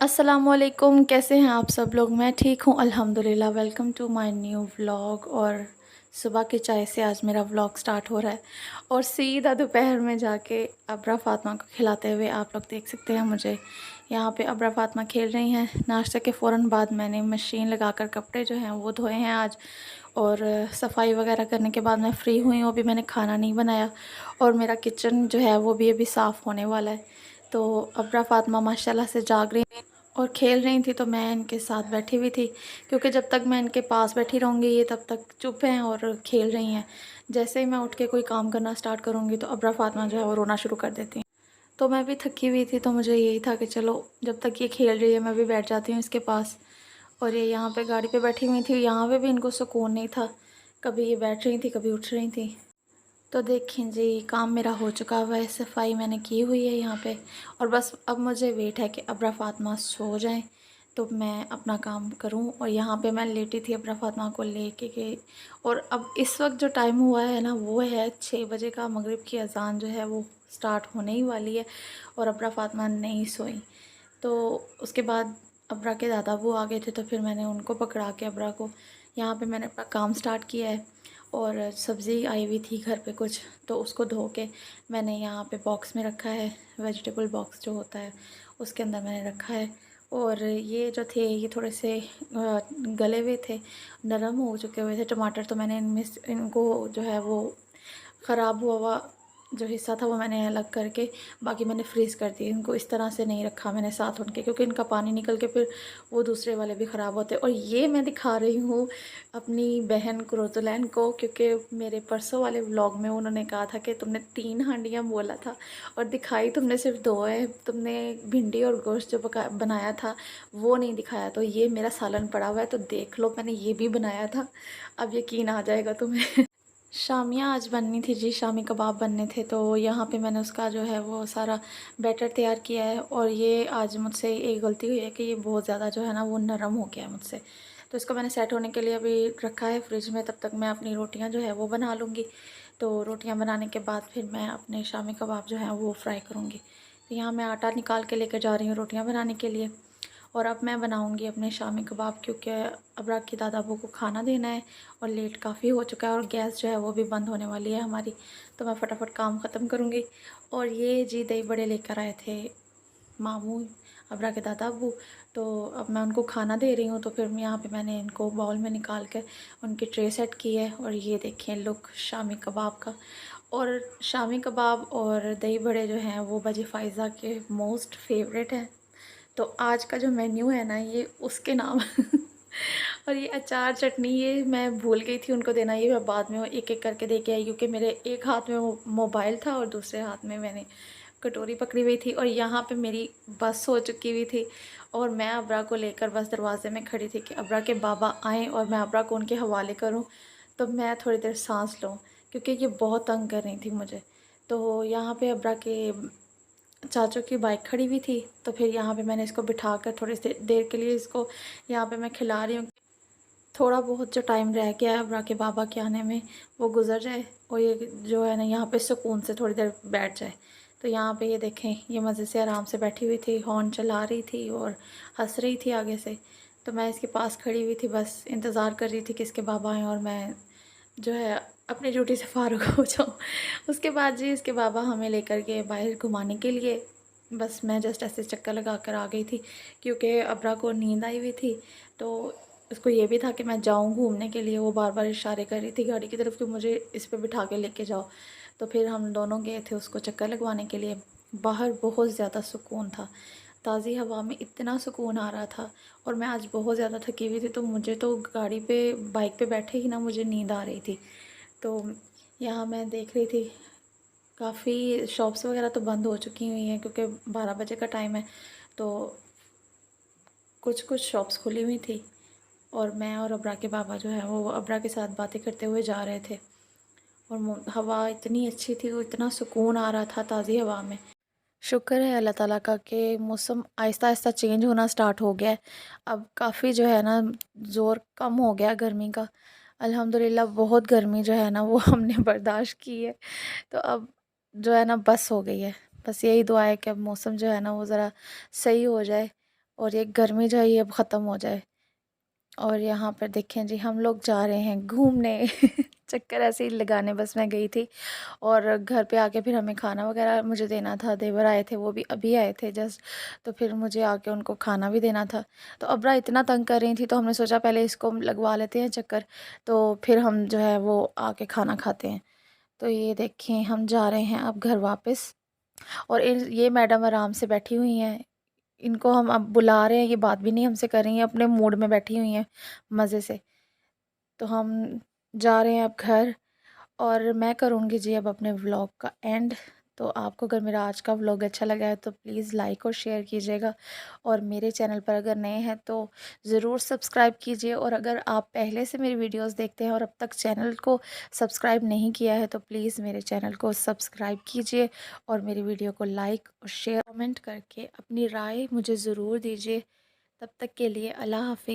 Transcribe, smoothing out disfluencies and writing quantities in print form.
अस्सलामुअलैकुम, कैसे हैं आप सब लोग? मैं ठीक हूँ अल्हम्दुलिल्लाह। Welcome to my new vlog. और सुबह की चाय से आज मेरा व्लॉग स्टार्ट हो रहा है और सीधा दोपहर में जाके अब्रा फ़ातिमा को खिलाते हुए आप लोग देख सकते हैं मुझे। यहाँ पे अब्रा फ़ातिमा खेल रही हैं। नाश्ते के फ़ौरन बाद मैंने मशीन लगाकर कपड़े जो हैं वो धोए हैं आज, और सफाई वगैरह करने के बाद मैं फ़्री हुई हूँ। अभी मैंने खाना नहीं बनाया और मेरा किचन जो है वो भी अभी साफ़ होने वाला है। तो अब्रा फ़ातिमा माशाल्लाह से जाग रही और खेल रही थी, तो मैं इनके साथ बैठी हुई थी, क्योंकि जब तक मैं इनके पास बैठी रहूँगी ये तब तक चुप हैं और खेल रही हैं। जैसे ही मैं उठ के कोई काम करना स्टार्ट करूँगी तो अब्रा फ़ातिमा जो है वो रोना शुरू कर देती हैं। तो मैं भी थकी हुई थी, तो मुझे यही था कि चलो जब तक ये खेल रही है मैं भी बैठ जाती हूँ इसके पास। और ये यहाँ पे गाड़ी पे बैठी हुई थी, यहाँ पे भी इनको सुकून नहीं था। कभी ये बैठ रही थी, कभी उठ रही थी। तो देखें जी, काम मेरा हो चुका हुआ है, सफाई मैंने की हुई है यहाँ पे। और बस अब मुझे वेट है कि अब्रा फ़ातिमा सो जाएं तो मैं अपना काम करूं। और यहाँ पे मैं लेटी थी अब्रा फ़ातिमा को लेके के। और अब इस वक्त जो टाइम हुआ है ना वो है 6 बजे का। मगरिब की अज़ान जो है वो स्टार्ट होने ही वाली है और अब्रा फ़ातिमा नहीं सोई। तो उसके बाद अब्रा के दादाबू आ गए थे, तो फिर मैंने उनको पकड़ा के अब्रा को यहाँ पे मैंने अपना काम स्टार्ट किया है। और सब्ज़ी आई हुई थी घर पे कुछ, तो उसको धो के मैंने यहाँ पे बॉक्स में रखा है। वेजिटेबल बॉक्स जो होता है उसके अंदर मैंने रखा है। और ये जो थे ये थोड़े से गले हुए थे, नरम हो चुके हुए थे टमाटर, तो मैंने इनमें इनको जो है वो ख़राब हुआ हुआ जो हिस्सा था वो मैंने अलग करके बाकी मैंने फ्रीज़ कर दिए। इनको इस तरह से नहीं रखा मैंने साथ उनके, क्योंकि इनका पानी निकल के फिर वो दूसरे वाले भी ख़राब होते। और ये मैं दिखा रही हूँ अपनी बहन क्रोजोलैन को, क्योंकि मेरे परसों वाले व्लॉग में उन्होंने कहा था कि तुमने 3 हांडियाँ बोला था और दिखाई तुमने सिर्फ 2 है। तुमने भिंडी और गोश्त जो बनाया था वो नहीं दिखाया। तो ये मेरा सालन पड़ा हुआ है, तो देख लो मैंने ये भी बनाया था, अब यकीन आ जाएगा तुम्हें। शामियाँ आज बननी थी जी, शामी कबाब बनने थे, तो यहाँ पे मैंने उसका जो है वो सारा बैटर तैयार किया है। और ये आज मुझसे एक गलती हुई है कि ये बहुत ज़्यादा जो है ना वो नरम हो गया है मुझसे। तो इसको मैंने सेट होने के लिए अभी रखा है फ्रिज में, तब तक मैं अपनी रोटियाँ जो है वो बना लूँगी। तो रोटियाँ बनाने के बाद फिर मैं अपने शामी कबाब जो हैं वो फ्राई करूँगी। तो यहाँ मैं आटा निकाल के लेकर जा रही हूँ रोटियाँ बनाने के लिए। और अब मैं बनाऊंगी अपने शामी कबाब, क्योंकि अबरा के दादाबू को खाना देना है और लेट काफ़ी हो चुका है और गैस जो है वो भी बंद होने वाली है हमारी। तो मैं फटाफट काम ख़त्म करूँगी। और ये जी दही बड़े लेकर आए थे मामू, अबरा के दादाबू। तो अब मैं उनको खाना दे रही हूँ, तो फिर यहाँ पे मैंने इनको बाउल में निकाल कर उनकी ट्रे सेट की है। और ये देखें लुक शामी कबाब का। और शामी कबाब और दही बड़े जो हैं वो बाजी फ़ायज़ा के मोस्ट फेवरेट हैं। तो आज का जो मेन्यू है ना ये उसके नाम और ये अचार चटनी ये मैं भूल गई थी उनको देना, ये मैं बाद में एक एक करके दे के आई, क्योंकि मेरे एक हाथ में मोबाइल था और दूसरे हाथ में मैंने कटोरी पकड़ी हुई थी। और यहाँ पे मेरी बस हो चुकी हुई थी और मैं अबरा को लेकर बस दरवाजे में खड़ी थी कि अबरा के बाबा आएँ और मैं अबरा को उनके हवाले करूँ, तो मैं थोड़ी देर सांस लूँ, क्योंकि ये बहुत तंग कर रही थी मुझे। तो यहाँ पे अबरा के चाचू की बाइक खड़ी हुई थी, तो फिर यहाँ पे मैंने इसको बिठा कर थोड़ी सी देर के लिए इसको यहाँ पे मैं खिला रही हूँ। थोड़ा बहुत जो टाइम रह गया है अबरा के बाबा के आने में वो गुजर जाए और ये जो है ना यहाँ पे सुकून से थोड़ी देर बैठ जाए। तो यहाँ पे ये देखें ये मज़े से आराम से बैठी हुई थी, हॉर्न चला रही थी और हंस रही थी आगे से। तो मैं इसके पास खड़ी हुई थी, बस इंतज़ार कर रही थी कि इसके बाबा आएँ और मैं जो है अपनी ड्यूटी से फ़ारुग हो जाऊँ। उसके बाद जी इसके बाबा हमें लेकर गए बाहर घुमाने के लिए। बस मैं जस्ट ऐसे चक्कर लगा कर आ गई थी, क्योंकि अबरा को नींद आई हुई थी। तो उसको ये भी था कि मैं जाऊँ घूमने के लिए, वो बार बार इशारे कर रही थी गाड़ी की तरफ कि मुझे इस पे बिठा के लेके जाओ। तो फिर हम दोनों गए थे उसको चक्कर लगवाने के लिए। बाहर बहुत ज़्यादा सुकून था, ताज़ी हवा में इतना सुकून आ रहा था। और मैं आज बहुत ज़्यादा थकी हुई थी, तो मुझे तो गाड़ी पे बाइक पे बैठे ही ना मुझे नींद आ रही थी। तो यहाँ मैं देख रही थी काफ़ी शॉप्स वगैरह तो बंद हो चुकी हुई हैं, क्योंकि 12 बजे का टाइम है। तो कुछ कुछ शॉप्स खुली हुई थी और मैं और अबरा के बाबा जो है वो अबरा के साथ बातें करते हुए जा रहे थे। और हवा इतनी अच्छी थी, वो इतना सुकून आ रहा था ताज़ी हवा में। शुक्र है अल्लाह ताला का कि मौसम आहिस्ता आहिस्ता चेंज होना स्टार्ट हो गया है। अब काफ़ी जो है ना ज़ोर कम हो गया गर्मी का। अल्हम्दुलिल्लाह बहुत गर्मी जो है ना वो हमने बर्दाश्त की है। तो अब जो है ना बस हो गई है। बस यही दुआ है कि अब मौसम जो है ना वो ज़रा सही हो जाए और ये गर्मी जो है ये अब ख़त्म हो जाए। और यहाँ पर देखें जी, हम लोग जा रहे हैं घूमने चक्कर ऐसे ही लगाने बस मैं गई थी। और घर पे आके फिर हमें खाना वगैरह मुझे देना था, देवर आए थे, वो भी अभी आए थे जस्ट, तो फिर मुझे आके उनको खाना भी देना था। तो अब्रा इतना तंग कर रही थी तो हमने सोचा पहले इसको लगवा लेते हैं चक्कर, तो फिर हम जो है वो आके खाना खाते हैं। तो ये देखें हम जा रहे हैं अब घर वापस। और ये मैडम आराम से बैठी हुई हैं, इनको हम अब बुला रहे हैं, ये बात भी नहीं हमसे कर रही हैं, अपने मूड में बैठी हुई हैं मज़े से। तो हम जा रहे हैं अब घर। और मैं करूँगी जी अब अपने व्लॉग का एंड। तो आपको अगर मेरा आज का व्लॉग अच्छा लगा है तो प्लीज़ लाइक और शेयर कीजिएगा। और मेरे चैनल पर अगर नए हैं तो ज़रूर सब्सक्राइब कीजिए। और अगर आप पहले से मेरी वीडियोस देखते हैं और अब तक चैनल को सब्सक्राइब नहीं किया है तो प्लीज़ मेरे चैनल को सब्सक्राइब कीजिए। और मेरी वीडियो को लाइक और शेयर कमेंट करके अपनी राय मुझे ज़रूर दीजिए। तब तक के लिए अल्लाह हाफ़िज़।